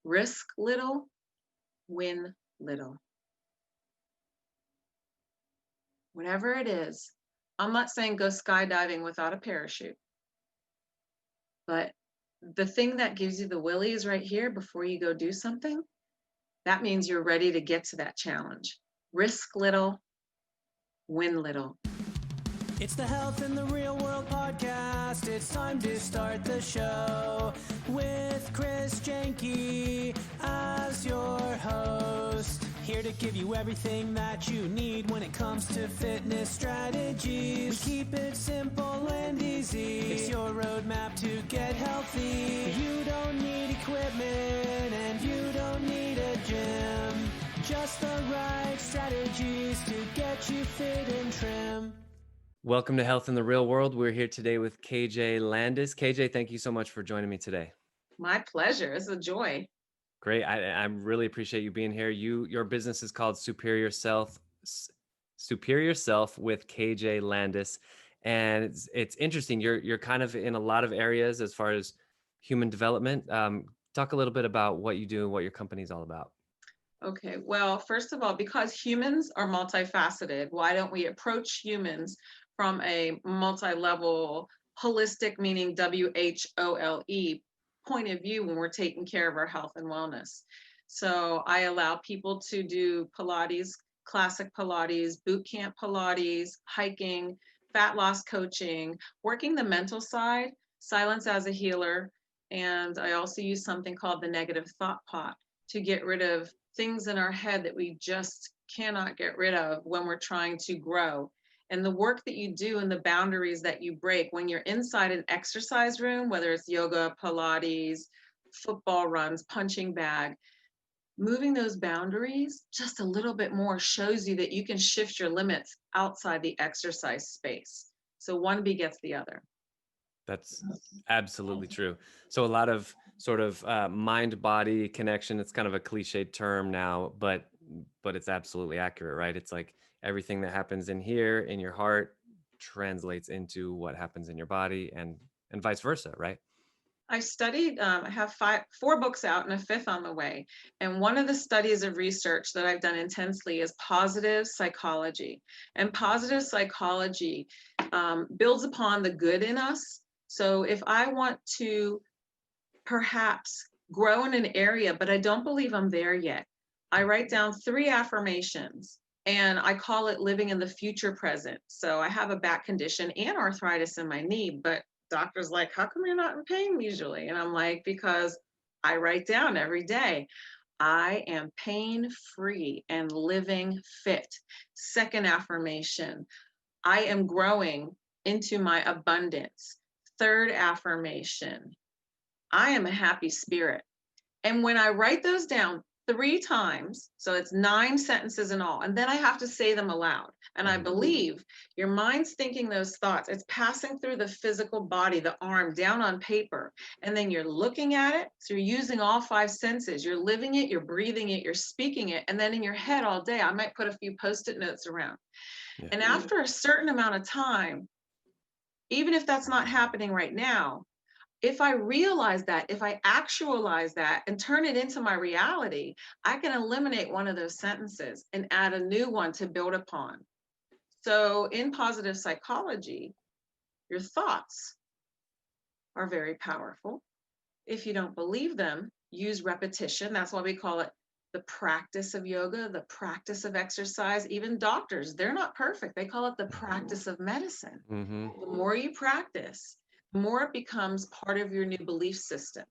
Risk little, win little. Whatever it is, I'm not saying go skydiving without a parachute, but the thing that gives you the willies right here before you go do something, that means you're ready to get to that challenge. Risk little, win little. It's the Health in the Real World podcast. It's time to start the show with Janke as your host. Here to give you everything that you need when it comes to fitness strategies. We keep it simple and easy. It's your roadmap to get healthy. You don't need equipment and you don't need a gym. Just the right strategies to get you fit and trim. Welcome to Health in the Real World. We're here today with KJ Landis. KJ, thank you so much for joining me today. My pleasure. It's a joy. Great. I really appreciate you being here. Your business is called Superior Self with KJ Landis. And it's interesting. You're kind of in a lot of areas as far as human development. Talk a little bit about what you do and what your company is all about. Okay, well, first of all, because humans are multifaceted, why don't we approach humans from a multi-level, holistic, meaning WHOLE point of view when we're taking care of our health and wellness. So I allow people to do Pilates, classic Pilates, boot camp Pilates, hiking, fat loss coaching, working the mental side, silence as a healer. And I also use something called the negative thought pot to get rid of things in our head that we just cannot get rid of when we're trying to grow. And the work that you do and the boundaries that you break when you're inside an exercise room, whether it's yoga, Pilates, football runs, punching bag, moving those boundaries just a little bit more shows you that you can shift your limits outside the exercise space. So one begets the other. That's absolutely true. So a lot of sort of mind-body connection. It's kind of a cliched term now, but it's absolutely accurate, right? It's like everything that happens in here in your heart translates into what happens in your body, and vice versa, right? I studied, I have four books out and a fifth on the way. And one of the studies of research that I've done intensely is positive psychology. And positive psychology builds upon the good in us. So if I want to perhaps grow in an area, but I don't believe I'm there yet, I write down 3 affirmations and I call it living in the future present. So I have a back condition and arthritis in my knee, but doctor's like, how come you're not in pain usually? And I'm like, because I write down every day, I am pain-free and living fit. Second affirmation, I am growing into my abundance. Third affirmation, I am a happy spirit. And when I write those down 3 times, so it's 9 sentences in all, and then I have to say them aloud. And I believe your mind's thinking those thoughts. It's passing through the physical body, the arm, down on paper. And then you're looking at it. So you're using all 5 senses. You're living it, you're breathing it, you're speaking it. And then in your head all day, I might put a few Post-it notes around. Yeah. And after a certain amount of time, even if that's not happening right now, if I realize that, if I actualize that and turn it into my reality, I can eliminate one of those sentences and add a new one to build upon. So in positive psychology, your thoughts are very powerful. If you don't believe them, use repetition. That's why we call it the practice of yoga, the practice of exercise. Even doctors, they're not perfect. They call it the practice of medicine. Mm-hmm. The more you practice, the more it becomes part of your new belief system.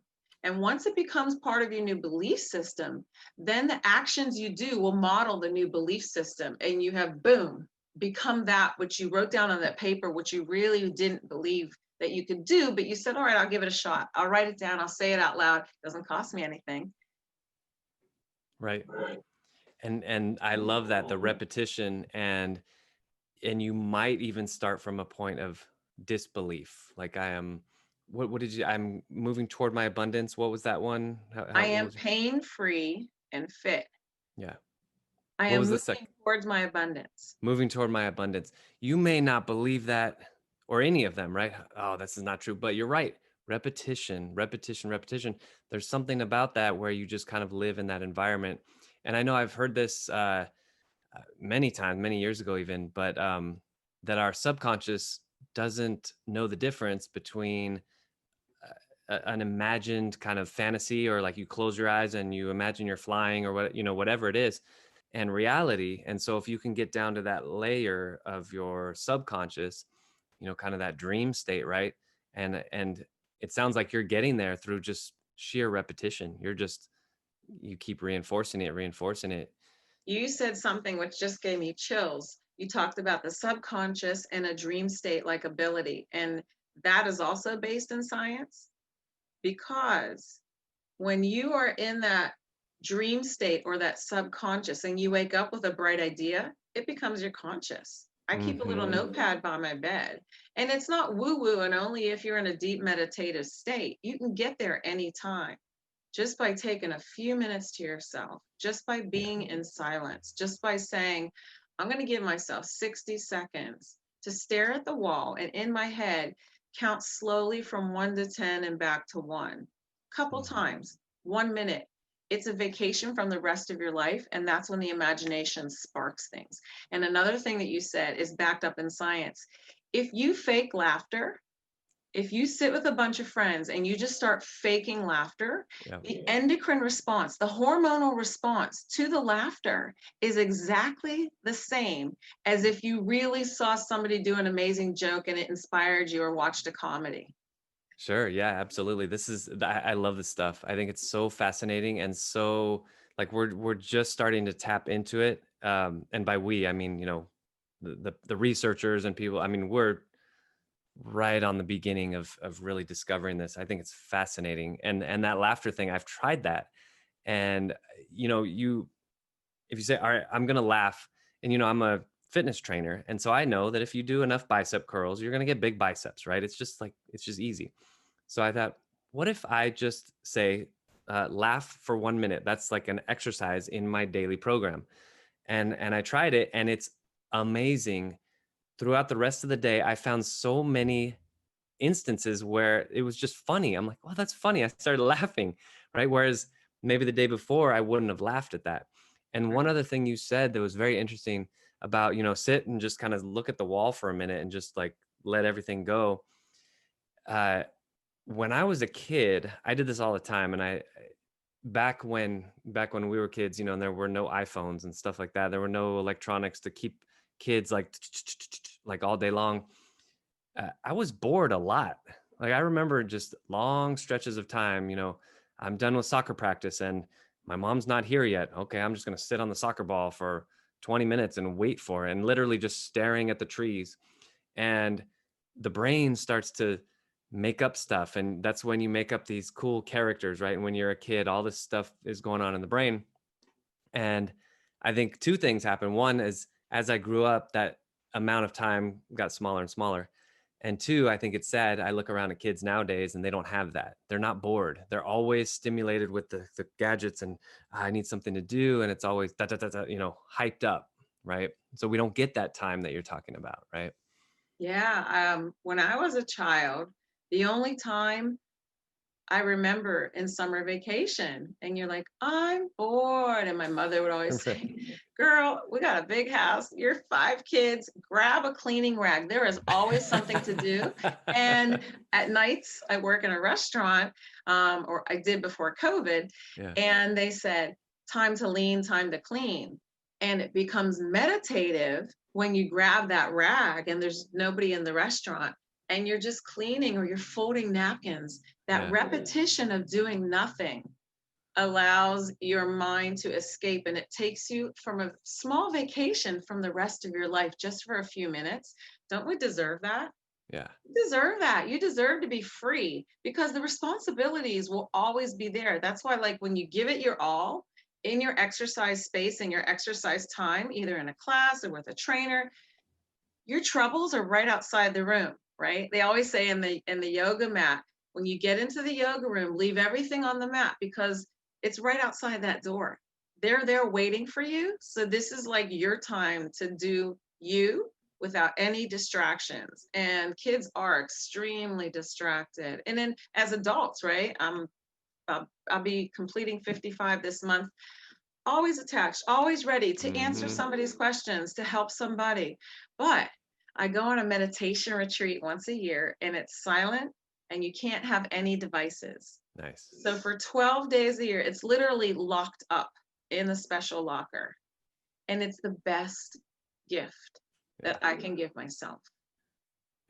And once it becomes part of your new belief system, then the actions you do will model the new belief system. And you have, boom, become that which you wrote down on that paper, which you really didn't believe that you could do, but you said, all right, I'll give it a shot. I'll write it down. I'll say it out loud. It doesn't cost me anything. Right. And I love that, the repetition, and you might even start from a point of disbelief. Like I'm moving toward my abundance. What was that one? I am pain-free and fit. Yeah. I am moving towards my abundance. Moving toward my abundance. You may not believe that or any of them, right? Oh, this is not true. But you're right. repetition, repetition, repetition. There's something about that where you just kind of live in that environment. And I know I've heard this many times, many years ago even, but that our subconscious doesn't know the difference between an imagined kind of fantasy, or like you close your eyes and you imagine you're flying, or what, whatever it is, and reality. And so if you can get down to that layer of your subconscious, kind of that dream state, right? And it sounds like you're getting there through just sheer repetition. You keep reinforcing it. You said something which just gave me chills. You talked about the subconscious and a dream state like ability. And that is also based in science, because when you are in that dream state or that subconscious and you wake up with a bright idea, it becomes your conscious. I keep a little notepad by my bed, and it's not woo woo, and only if you're in a deep meditative state. You can get there anytime, just by taking a few minutes to yourself, just by being in silence, just by saying, I'm going to give myself 60 seconds to stare at the wall and in my head count slowly from 1 to 10 and back to 1. Couple times, 1 minute. It's a vacation from the rest of your life, and that's when the imagination sparks things. And another thing that you said is backed up in science. If you fake laughter, if you sit with a bunch of friends and you just start faking laughter, the endocrine response, the hormonal response to the laughter is exactly the same as if you really saw somebody do an amazing joke and it inspired you, or watched a comedy. Sure. Yeah, absolutely. I love this stuff. I think it's so fascinating, and so like we're just starting to tap into it. And by we, I mean, the researchers and people, I mean, we're right on the beginning of really discovering this. I think it's fascinating. And that laughter thing, I've tried that. And if you say, all right, I'm going to laugh, and I'm a fitness trainer, and so I know that if you do enough bicep curls, you're going to get big biceps, right? It's just easy. So I thought, what if I just say, laugh for 1 minute? That's like an exercise in my daily program. And I tried it, and it's amazing. Throughout the rest of the day, I found so many instances where it was just funny. I'm like, oh, that's funny. I started laughing, right? Whereas maybe the day before, I wouldn't have laughed at that. And one other thing you said that was very interesting about, sit and just kind of look at the wall for a minute and just like let everything go. When I was a kid, I did this all the time. And back when we were kids, and there were no iPhones and stuff like that. There were no electronics to keep kids like all day long. I was bored a lot. Like I remember just long stretches of time, I'm done with soccer practice and my mom's not here yet. Okay, I'm just going to sit on the soccer ball for 20 minutes and wait for it, and literally just staring at the trees. And the brain starts to make up stuff. And that's when you make up these cool characters, right? And when you're a kid, all this stuff is going on in the brain. And I think two things happen. One is, as I grew up, that amount of time got smaller and smaller. And two, I think it's sad. I look around at kids nowadays and they don't have that. They're not bored. They're always stimulated with the gadgets, and I need something to do. And it's always hyped up, right? So we don't get that time that you're talking about, right? Yeah. When I was a child, the only time I remember in summer vacation, and you're like, I'm bored. And my mother would always say, girl, we got a big house. You're 5 kids. Grab a cleaning rag. There is always something to do. And at nights, I work in a restaurant, or I did before COVID. Yeah. And they said, time to lean, time to clean. And it becomes meditative when you grab that rag and there's nobody in the restaurant, and you're just cleaning or you're folding napkins. That repetition of doing nothing allows your mind to escape, and it takes you from a small vacation from the rest of your life just for a few minutes. Don't we deserve that? Yeah. You deserve that. You deserve to be free, because the responsibilities will always be there. That's why, like, when you give it your all in your exercise space and your exercise time, either in a class or with a trainer, your troubles are right outside the room, right? They always say in the yoga mat, when you get into the yoga room, leave everything on the mat, because it's right outside that door. They're there waiting for you. So this is like your time to do you without any distractions. And kids are extremely distracted. And then as adults, right? I'll be completing 55 this month, always attached, always ready to answer somebody's questions, to help somebody. But I go on a meditation retreat once a year, and it's silent, and you can't have any devices. Nice. So for 12 days a year, it's literally locked up in a special locker. And it's the best gift that I can give myself.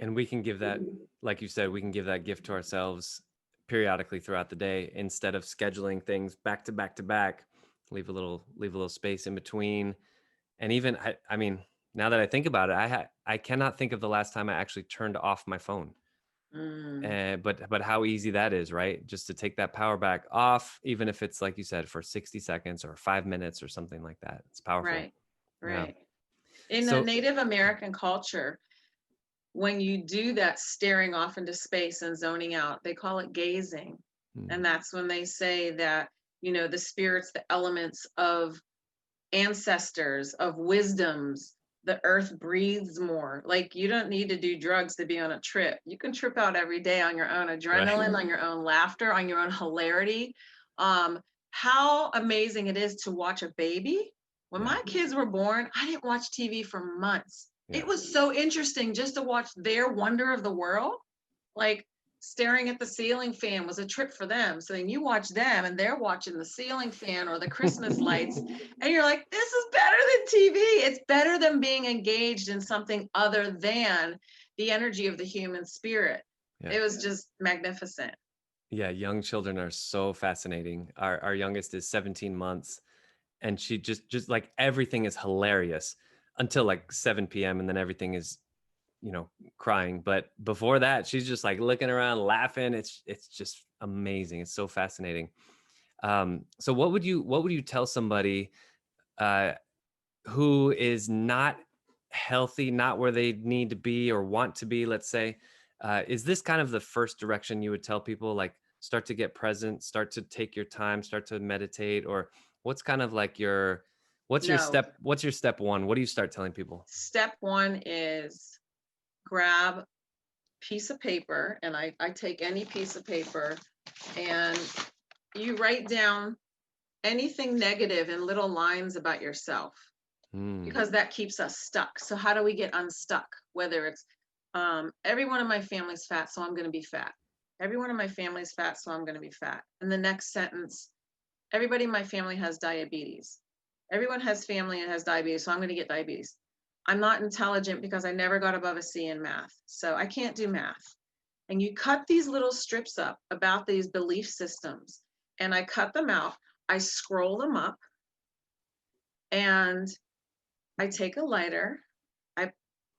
And we can give that, like you said, we can give that gift to ourselves periodically throughout the day instead of scheduling things back to back to back. Leave a little space in between. And even I mean, now that I think about it, I cannot think of the last time I actually turned off my phone. But how easy that is, right? Just to take that power back off, even if it's like you said, for 60 seconds or 5 minutes or something like that. It's powerful. Right. Yeah. In the Native American culture, when you do that staring off into space and zoning out, they call it gazing. And that's when they say that, you know, the spirits, the elements of ancestors, of wisdoms, the earth breathes more. Like, you don't need to do drugs to be on a trip. You can trip out every day on your own adrenaline, on your own laughter, on your own hilarity. How amazing it is to watch a baby. When my kids were born, I didn't watch TV for months. It was so interesting just to watch their wonder of the world. Like, staring at the ceiling fan was a trip for them. So then you watch them and they're watching the ceiling fan or the Christmas lights, and you're like, this is better than TV. It's better than being engaged in something other than the energy of the human spirit. It was just magnificent. Yeah, young children are so fascinating. Our youngest is 17 months, and she just like everything is hilarious until like 7 p.m. and then everything is, you know, crying. But before that, she's just like looking around, laughing. It's just amazing. It's so fascinating. So what would you tell somebody who is not healthy, not where they need to be or want to be, let's say? Is this kind of the first direction you would tell people, like start to get present, start to take your time, start to meditate? Or what's kind of like what's your step one? What do you start telling people? Step one is grab a piece of paper, and I take any piece of paper, and you write down anything negative in little lines about yourself, because that keeps us stuck. So how do we get unstuck? Whether it's everyone in my family's fat, so I'm going to be fat. Everyone in my family's fat, so I'm going to be fat. And the next sentence, everybody in my family has diabetes. Everyone has family and has diabetes, so I'm going to get diabetes. I'm not intelligent because I never got above a C in math, so I can't do math. And you cut these little strips up about these belief systems, and I cut them out. I scroll them up, and I take a lighter. I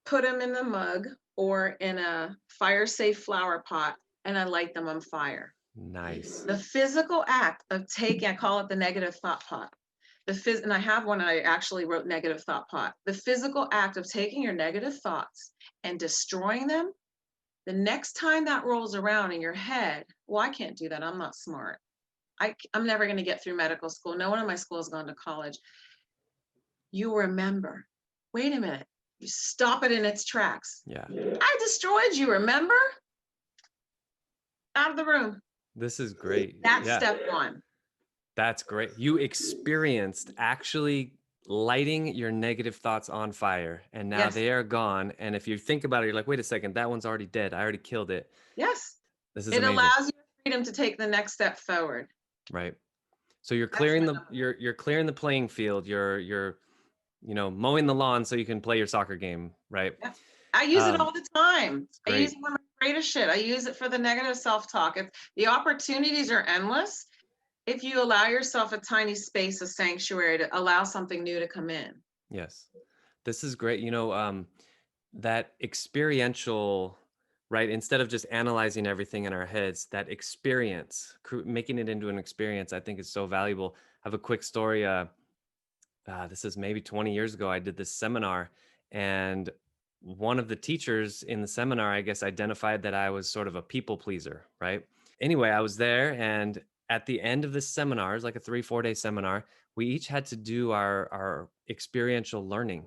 put them in the mug or in a fire-safe flower pot, and I light them on fire. Nice. The physical act of taking, I call it the negative thought pot. And I have one, I actually wrote negative thought pot. The physical act of taking your negative thoughts and destroying them, the next time that rolls around in your head, well, I can't do that. I'm not smart. I'm never going to get through medical school. No one in my school has gone to college. You remember, wait a minute. You stop it in its tracks. Yeah. I destroyed you, remember? Out of the room. This is great. That's step one. That's great. You experienced actually lighting your negative thoughts on fire, and now they are gone. And if you think about it, you're like, wait a second, that one's already dead. I already killed it. Yes. This is it amazing. Allows you freedom to take the next step forward. Right. So you're clearing you're clearing the playing field. You're mowing the lawn so you can play your soccer game, right? Yeah. I use it all the time. Great. I use it when I'm afraid of shit. I use it for the negative self-talk. The opportunities are endless if you allow yourself a tiny space of sanctuary to allow something new to come in. Yes. This is great. That experiential, right? Instead of just analyzing everything in our heads, that experience, making it into an experience, I think is so valuable. I have a quick story. This is maybe 20 years ago. I did this seminar, and one of the teachers in the seminar, I guess, identified that I was sort of a people pleaser, right? Anyway, I was there, and at the end of this seminar, it was like a 3-4 day seminar, we each had to do our experiential learning.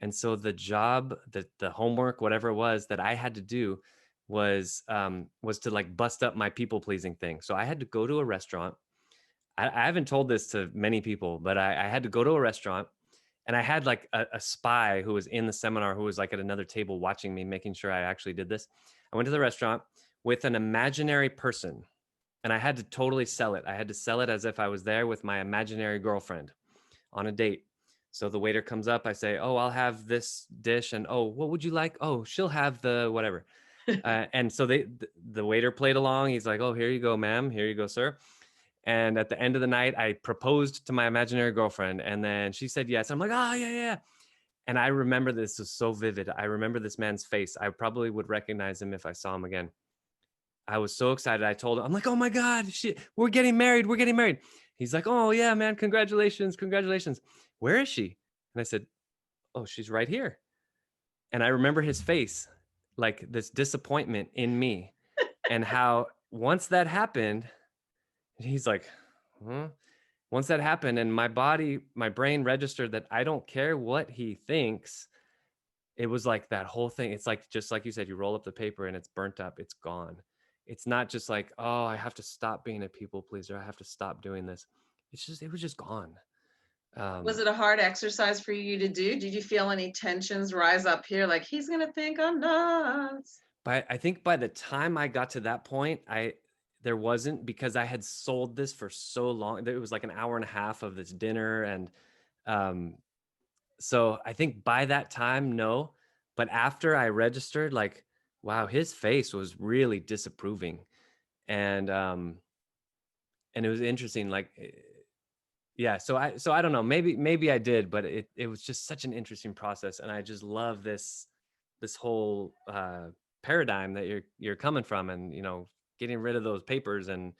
And so the job, the homework, whatever it was that I had to do was to like bust up my people pleasing thing. So I had to go to a restaurant. I haven't told this to many people, but I had to go to a restaurant, and I had like a spy who was in the seminar who was like at another table watching me, making sure I actually did this. I went to the restaurant with an imaginary person, and I had to totally sell it. I had to sell it as if I was there with my imaginary girlfriend on a date. So the waiter comes up, I say, "Oh, I'll have this dish," and "Oh, what would you like?" "Oh, she'll have the whatever." And so the waiter played along. He's like, "Oh, here you go, ma'am. Here you go, sir." And at the end of the night, I proposed to my imaginary girlfriend, and then she said yes. I'm like, "Oh, yeah, yeah." And I remember this was so vivid. I remember this man's face. I probably would recognize him if I saw him again. I was so excited. I told him, I'm like, "Oh my God, we're getting married. We're getting married." He's like, "Oh yeah, man. Congratulations. Congratulations. Where is she?" And I said, "Oh, she's right here." And I remember his face, like this disappointment in me, and how once that happened, he's like, "Huh?" Once that happened, and my brain registered that I don't care what he thinks. It was like that whole thing. It's like, just like you said, you roll up the paper and it's burnt up. It's gone. It's not just like, "Oh, I have to stop being a people pleaser. I have to stop doing this." It was just gone. Was Um, it a hard exercise for you to do? Did you feel any tensions rise up here? Like, he's going to think I'm nuts. but I think by the time I got to that point, there wasn't, because I had sold this for so long. It was like an hour and a half of this dinner. And um, so I think by that time, no. But after I registered, like, wow, his face was really disapproving. And it was interesting, like, yeah. So I don't know, maybe I did, but it was just such an interesting process. And I just love this whole paradigm that you're coming from, and getting rid of those papers, and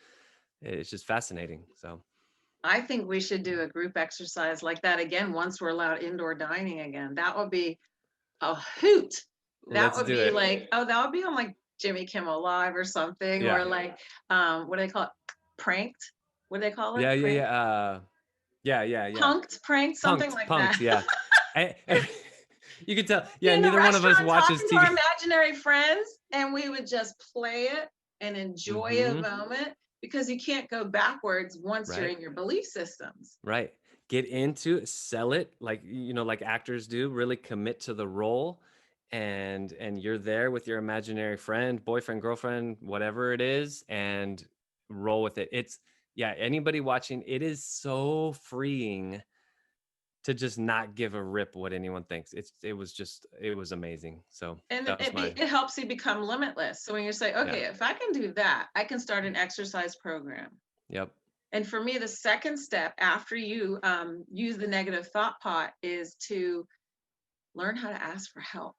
it's just fascinating. So I think we should do a group exercise like that again once we're allowed indoor dining again. That would be a hoot. That let's would do be it. like, oh, that would be on like Jimmy Kimmel Live or something, Yeah, or like, what do they call it? Pranked? What do they call it? yeah, yeah, Pranked? yeah. Punked? Pranked? Something like Punked, that. yeah. I, you could tell, Be yeah, in the neither one of us restaurant watches talking to our TV. imaginary friends, and we would just play it and enjoy a Hmm. moment, because you can't go backwards once you're Right. in your belief systems. Right. Get into it, sell it, like, like actors do, really commit to the role. And you're there with your imaginary friend, boyfriend, girlfriend, whatever it is, and roll with it. Yeah, anybody watching, it is so freeing to just not give a rip what anyone thinks. It was amazing. So And that was it helps you become limitless. So when you say, yeah. okay, if I can do that, I can start an exercise program. Yep. And for me, the second step after you use the negative thought pot is to learn how to ask for help.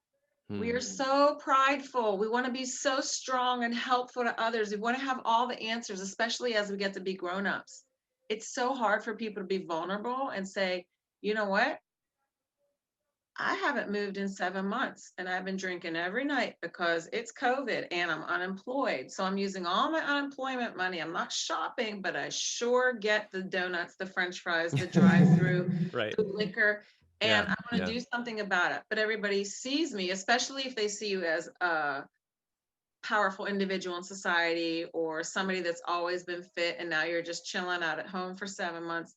We Hmm. are so prideful. We want to be so strong and helpful to others. We want to have all the answers, especially as we get to be grown-ups. It's so hard for people to be vulnerable and say, you know what? I haven't moved in 7 months, and I've been drinking every night because it's COVID and I'm unemployed. So I'm using all my unemployment money. I'm not shopping, but I sure get the donuts, the French fries, the drive-through, Right. the liquor, and Yeah. I want to Yeah. do something about it. But everybody sees me, especially if they see you as a powerful individual in society, or somebody that's always been fit and now you're just chilling out at home for 7 months.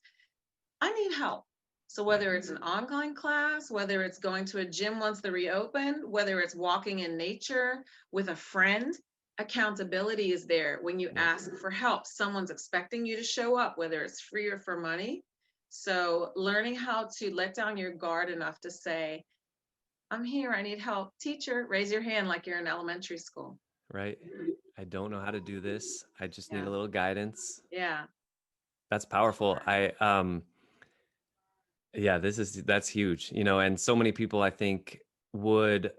I need help. So Right. whether it's an online class, whether it's going to a gym once they reopen, whether it's walking in nature with a friend, accountability is there when you Yep. ask for help. Someone's expecting you to show up, whether it's free or for money. So learning how to let down your guard enough to say, I'm here, I need help. Teacher, raise your hand like you're in elementary school. Right. I don't know how to do this. I just need Yeah. a little guidance. Yeah. That's powerful. Yeah, that's huge, and so many people would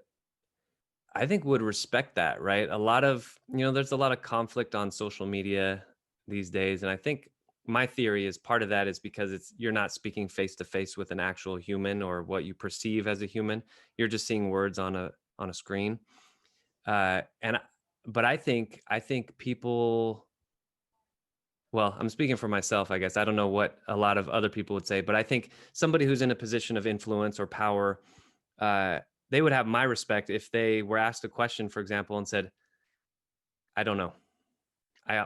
would respect that, right? There's a lot of conflict on social media these days. And I think my theory is part of that is because you're not speaking face to face with an actual human, or what you perceive as a human. You're just seeing words on a screen. And but I think people, well, I'm speaking for myself, I guess. I don't know what a lot of other people would say, but I think somebody who's in a position of influence or power, they would have my respect if they were asked a question, for example, and said, I don't know. I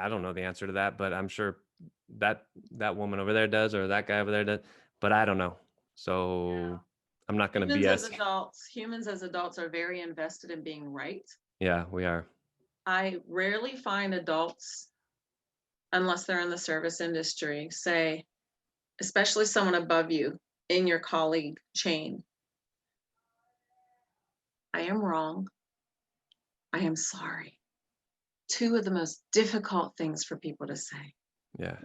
don't know the answer to that, but I'm sure that woman over there does, or that guy over there does, but I don't know. So I'm not going to BS. Humans as adults are very invested in being right. Yeah, we are. I rarely find adults, unless they're in the service industry, say, especially someone above you in your colleague chain, I am wrong. I am sorry. Two of the most difficult things for people to say. Yeah.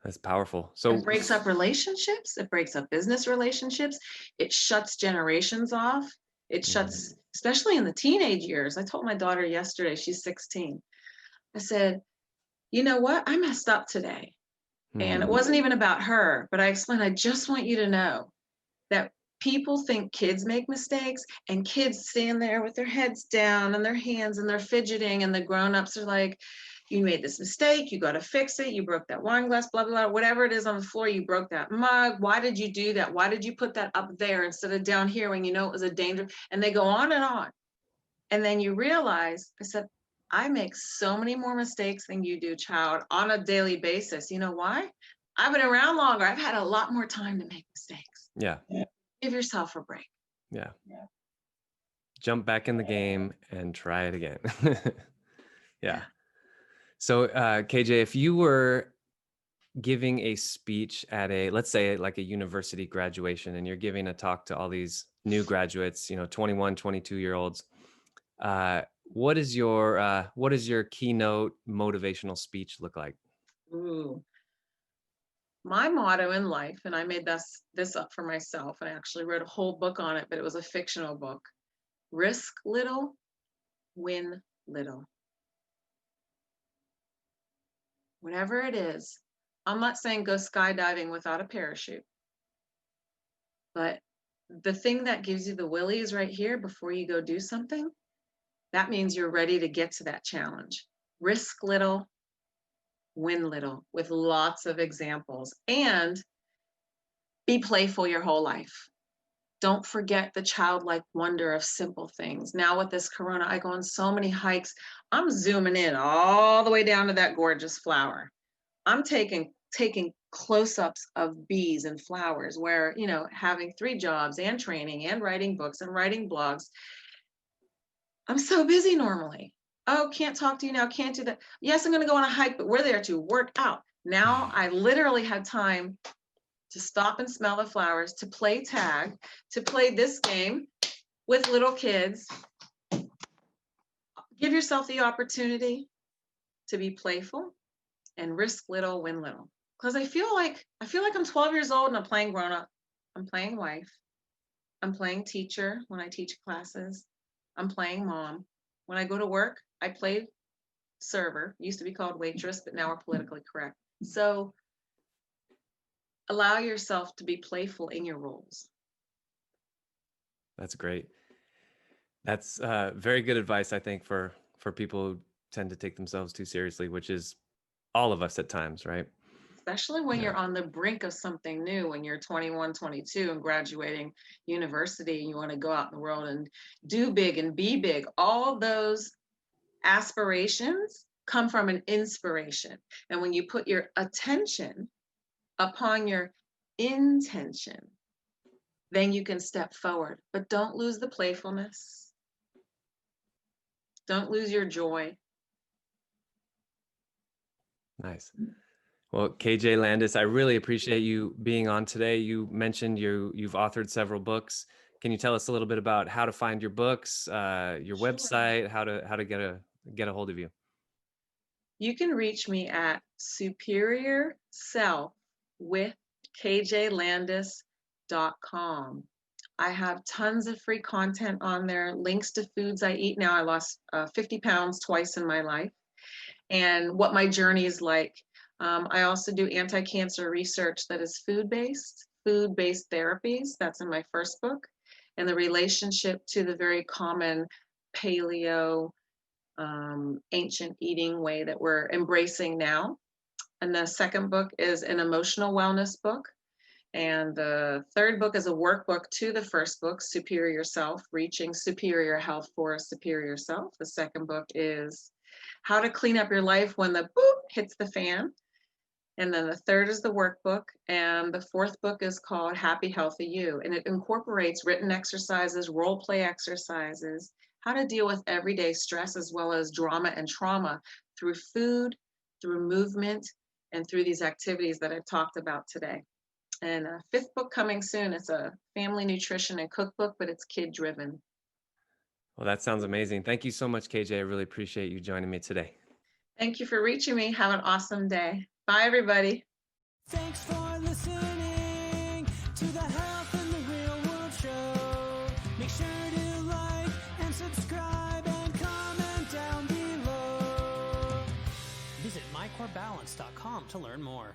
That's powerful. So it breaks up relationships. It breaks up business relationships. It shuts generations off. It shuts, especially in the teenage years. I told my daughter yesterday, she's 16. I said, you know what? I messed up today. And it wasn't even about her, but I explained, I just want you to know that people think kids make mistakes, and kids stand there with their heads down and their hands and they're fidgeting, and the grown-ups are like, you made this mistake, you got to fix it, you broke that wine glass, blah, blah, blah, whatever it is on the floor, you broke that mug, why did you do that? Why did you put that up there instead of down here when you know it was a danger? And they go on and on. And then you realize, I said, I make so many more mistakes than you do, child, on a daily basis. You know why? I've been around longer. I've had a lot more time to make mistakes. Yeah. Give yourself a break. Yeah. Jump back in the game and try it again. Yeah. So, KJ, if you were giving a speech at let's say like a university graduation, and you're giving a talk to all these new graduates, 21, 22-year-olds, what is your keynote motivational speech look like? Ooh. My motto in life, and I made this up for myself, and I actually wrote a whole book on it, but it was a fictional book. Risk little, win little. Whatever it is, I'm not saying go skydiving without a parachute, but the thing that gives you the willies right here before you go do something, that means you're ready to get to that challenge. Risk little, win little, with lots of examples, and be playful your whole life. Don't forget the childlike wonder of simple things. Now with this Corona, I go on so many hikes. I'm zooming in all the way down to that gorgeous flower. I'm taking close-ups of bees and flowers, where, having 3 jobs and training and writing books and writing blogs, I'm so busy normally. Oh, can't talk to you now, can't do that. Yes, I'm going to go on a hike, but we're there to work out. Now I literally had time to stop and smell the flowers, to play tag, to play this game with little kids. Give yourself the opportunity to be playful and risk little, win little. Because I feel like I'm 12 years old and I'm playing grown up. I'm playing wife. I'm playing teacher when I teach classes. I'm playing mom. When I go to work, I play server. Used to be called waitress, but now we're politically correct. So allow yourself to be playful in your roles. That's great. That's very good advice, I think, for people who tend to take themselves too seriously, which is all of us at times, right? Especially when you're on the brink of something new, when you're 21, 22 and graduating university, and you want to go out in the world and do big and be big. All those aspirations come from an inspiration. And when you put your attention upon your intention, then you can step forward. But don't lose the playfulness. Don't lose your joy. Nice. Well, KJ Landis, I really appreciate you being on today. You mentioned you've authored several books. Can you tell us a little bit about how to find your books, your website, how to get a hold of you? You can reach me at Superior Self with kjlandis.com. I have tons of free content on there, links to foods I eat now. I lost 50 pounds twice in my life, and what my journey is like. I also do anti-cancer research that is food-based therapies. That's in my first book, and the relationship to the very common paleo, ancient eating way that we're embracing now. And the second book is an emotional wellness book. And the third book is a workbook to the first book, Superior Self, Reaching Superior Health for a Superior Self. The second book is How to Clean Up Your Life When the Boop Hits the Fan. And then the third is the workbook. And the fourth book is called Happy Healthy You. And it incorporates written exercises, role play exercises, how to deal with everyday stress as well as drama and trauma through food, through movement, and through these activities that I've talked about today. And a fifth book coming soon. It's a family nutrition and cookbook, but it's kid driven. Well, that sounds amazing. Thank you so much, KJ. I really appreciate you joining me today. Thank you for reaching me. Have an awesome day. Bye, everybody. Thanks for listening to the Health in the Real World show. Make sure to like and subscribe and comment down below. Visit mycorebalance.com to learn more.